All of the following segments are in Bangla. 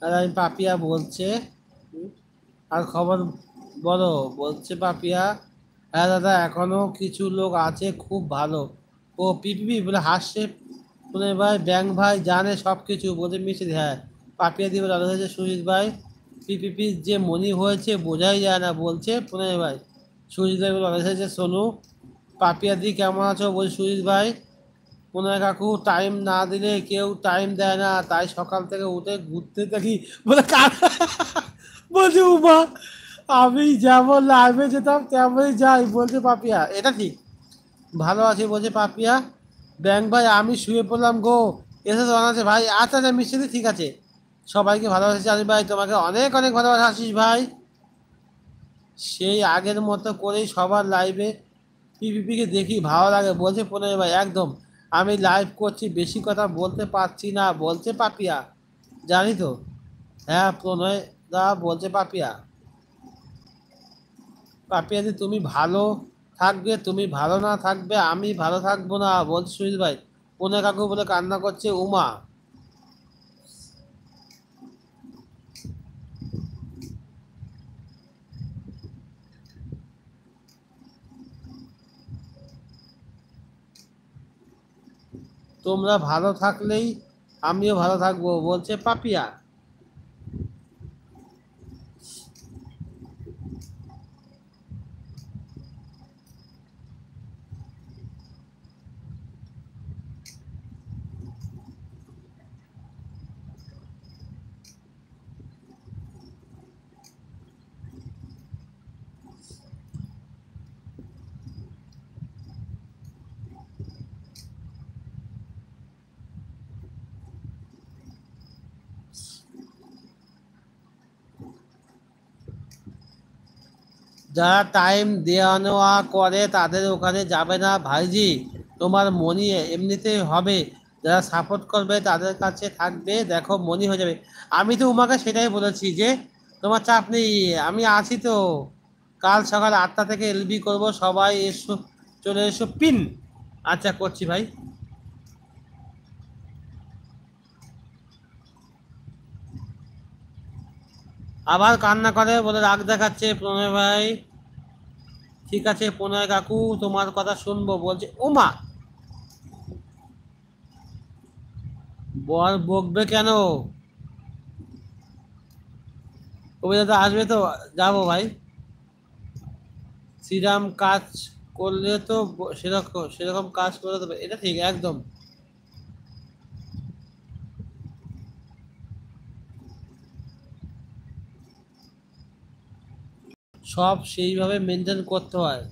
আর আমি পাপিয়া বলছে, আর খবর বলো, বলছে পাপিয়া। হ্যাঁ দাদা, এখনো কিছু লোক আছে খুব ভালো। ও পিপিপি বলে হাসছে। পুনয় ভাই ব্যাং ভাই জানে সব কিছু বলে মিশে, হ্যাঁ। পাপিয়া দিয়ে বলে হয়েছে সুজিত ভাই, পিপিপি যে মনি হয়েছে বোঝাই যায় না, বলছে পুনয় ভাই। সুজিত ভাই বলে হয়েছে সোনু। পাপিয়া দি কেমন আছো, বলছে সুজিত ভাই। পুনয় কাকু টাইম না দিলে কেউ টাইম দেয় না, তাই সকাল থেকে উঠে ঘুরতে থাকি বলে কার। বলছে উমা, আমি যেমন লাইভে যেতাম তেমনই যাই, বলছে পাপিয়া। এটা ঠিক, ভালো আছি বলছে পাপিয়া। ব্যাংক ভাই আমি শুয়ে পড়লাম গো, এসে তো আছে ভাই। আচ্ছা আচ্ছা মিষ্টি ঠিক আছে। সবাইকে ভালোবাসি আনিস ভাই, তোমাকে অনেক অনেক ভালোবাসা আশিস ভাই। সেই আগের মতো করেই সবার লাইভে পিপিপিকে দেখি ভালো লাগে, বলছে প্রণয় ভাই। একদম, আমি লাইভ করছি, বেশি কথা বলতে পারছি না, বলছে পাপিয়া। জানি তো। হ্যাঁ প্রণয় দা, বলছে পাপিয়া। পাপিয়া দি তুমি ভালো থাকবে, তুমি ভালো না থাকবে আমি ভালো থাকবো না, বলছে সুনীল ভাই। প্রণয় কাকু বলে কান্না করছে উমা। তোমরা ভালো থাকলেই আমিও ভালো থাকবো, বলছে পাপিয়া। যারা টাইম দেওয়া নেওয়া করে তাদের ওখানে যাবে না ভাইজি। তোমার মনি এমনিতেই হবে, যারা সাপোর্ট করবে তাদের কাছে থাকবে, দেখো মনি হয়ে যাবে। আমি তো উমাকে সেটাই বলেছি যে তোমার চাপ নেই, আমি আছি তো। কাল সকাল 8টা থেকে এলবি করব, সবাই এসো, চলে এসো পিন। আচ্ছা করছি ভাই। আবার কান্না করে বলে রাগ দেখাচ্ছে প্রণয় ভাই। ঠিক আছে প্রণয় কাকু, তোমার কথা শুনবো, বলছে উমা। বর বকবে কেন? কবিতা আসবে তো, যাবো ভাই। শ্রীরাম কাজ করলে তো সেরকম সেরকম কাজ করে দেবে, এটা ঠিক একদম। সব সেইভাবে মেনটেন করতে হয়।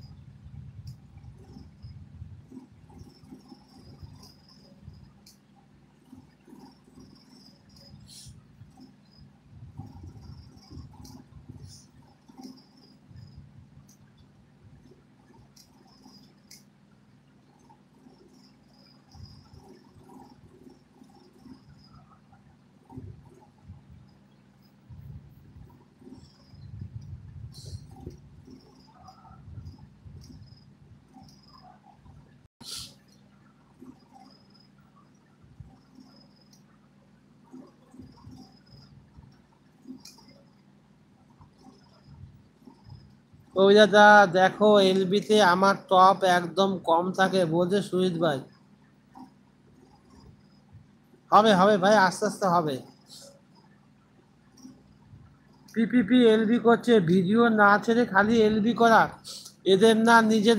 কবিতা দেখো এলবিতে আমার টপ একদম কম থাকে, বলছে সুজিত ভাই। হবে হবে ভাই, আস্তে আস্তে হবে। পিপিপি এলবি করছে, ভিডিও না ছেড়ে খালি এলবি করা, এদের না নিজের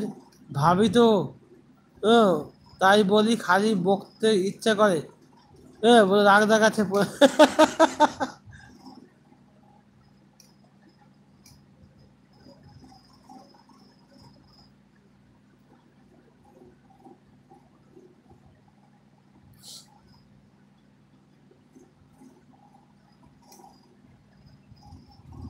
ভাবি তো। ও, তাই বলি খালি বকতে ইচ্ছা করে। এ বলে রাগ দেখাচ্ছে।